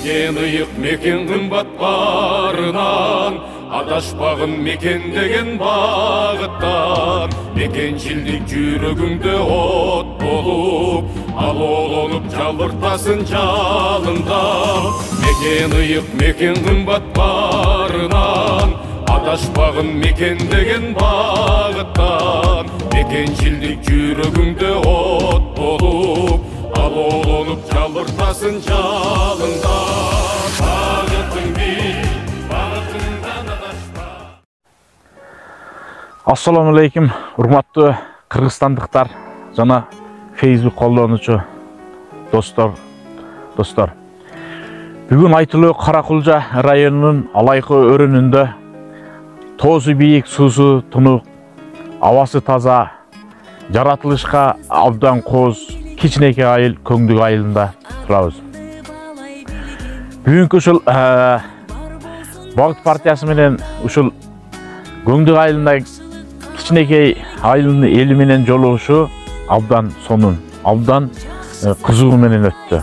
Мекен ыйык, мекен кымбат барынан, адашпагын мекендеген багыттан. Мекенчилдик жүрөгүңдө от болуп, алоолонуп жалбыртасын жалында. Мекен ыйык, мекен кымбат барынан, адашпагын мекендеген багыттан. Мекенчилдик жүрөгүңдө от болуп, алоолонуп жалбыртасын жалында. Багытың бий, багытыңдан адашпа. Ассаламу алейкум, урматтуу кыргызстандыктар жана Facebook колдонуучу достор. Бүгүн айтылуу Каракулжа районунун Алайкы өрүнүндө тоозу бийик, суусу тунук, абасы таза, жаратылышка абдан кооз кичинекей айыл Көңдүк айылында турабыз. Бүгүнкү ушул Багыт партиясы менен ушул Көңдүк айылында кичинекей айылдын эли менен жолугушуу абдан сонун, абдан кызыгуу менен өттү.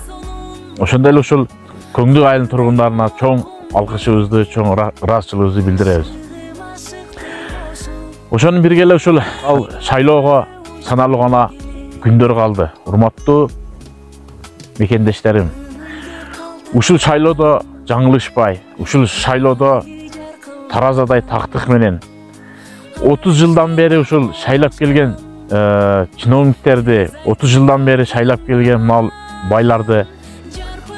Ошондой эле ушул Көңдүк айылынын тургундарына чоң алкышыбызды, чоң ыраазычылыгыбызды билдиребиз. Ошонун бирге эле ушул шайлоого саналуу гана күндөр калды. Урматтуу мекендештерим, ушул шайлоодо жаңылышпай, ушул шайлоодо таразадай тактык менен 30 жылдан бери ушул шайлап келген чиновниктерди, 30 жылдан бери шайлап келген мал байларды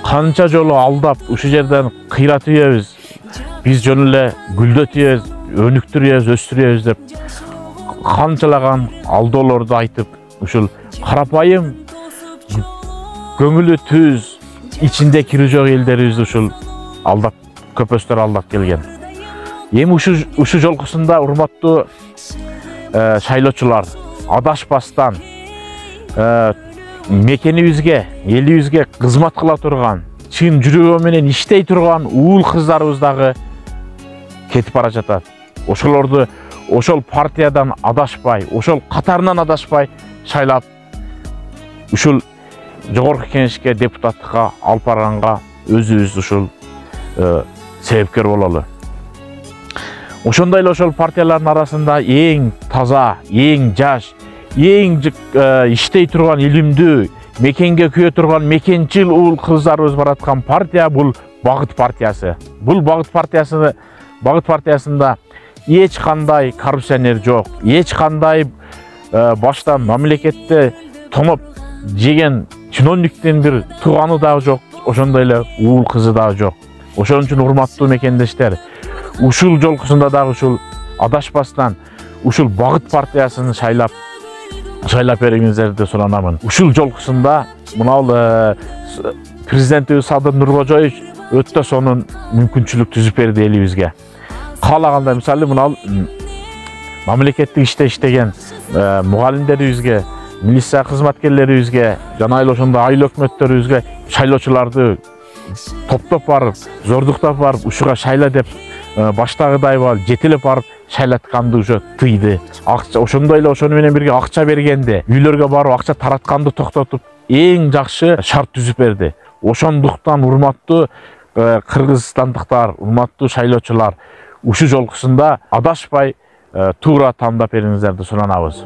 канча жолу алдап, ушул жерден кыйратып ийебиз, биз жөн эле гүлдөтүбүз, өнүктүрөбүз, өстүрөбүз деп канчалаган алдоолорду айтып, ушул карапайым көңүлү түз, ичинде кири жок элдерибизди ушул алдап, көпөстөр алдап келген. Эми ушул жолкусунда урматтуу шайлоочулар адашпастан мекенибизге, элибизге кызмат кыла турган, чын жүрөгү менен иштей турган уул кыздарыбыз дагы кетип бара жатат. Ошолорду ошол партиядан адашпай, ошол катарынан адашпай шайлап, ушул жогорку кеңешке, депутаттыкка алып барганга өзүбүз ушул себепкер бололу. Ошондой эле ошол партиялардын арасында эң таза, эң жаш, эң иштей турган, илимдүү, мекенге күйө турган мекенчил уул кыздарыбыз бараткан партия бул Багыт партиясы. Бул Багыт партиясында эч кандай коррупционер жок, эч кандай башта мамлекетте тоноп жеген чиновниктин бир тууганы дагы жок, ошондой эле уул кызы дагы жок. Ошон үчүн урматтуу мекендештер, ушул жолкусунда дагы ушул адашпастан ушул Багыт партиясын шайлап бериңиздерди суранамын. Ушул жолкусунда мына президентибиз Садыр Нуркожоевич өтө сонун мүмкүнчүлүк түзүп берди элибизге. Каалагандай мисалы мына мамлекеттик иште иштеген мугалимдерибизге, милиция кызматкерлерибизге, жана эле ошондой айыл өкмөттөрүбүзгө шайлоочуларды топтоп барып, зордуктап барып, ушуга шайла деп баштагыдай жетелеп барып шайлатканды уже тыйды. Ошондой эле ошону менен бирге акча бергенди, үйлөргө барып акча таратканды токтотуп, эң жакшы шарт түзүп берди. Ошондуктан урматтуу кыргызстандыктар, урматтуу шайлоочулар, ушул жолкусунда адашпай туура тандап бериңиздерди суранабыз.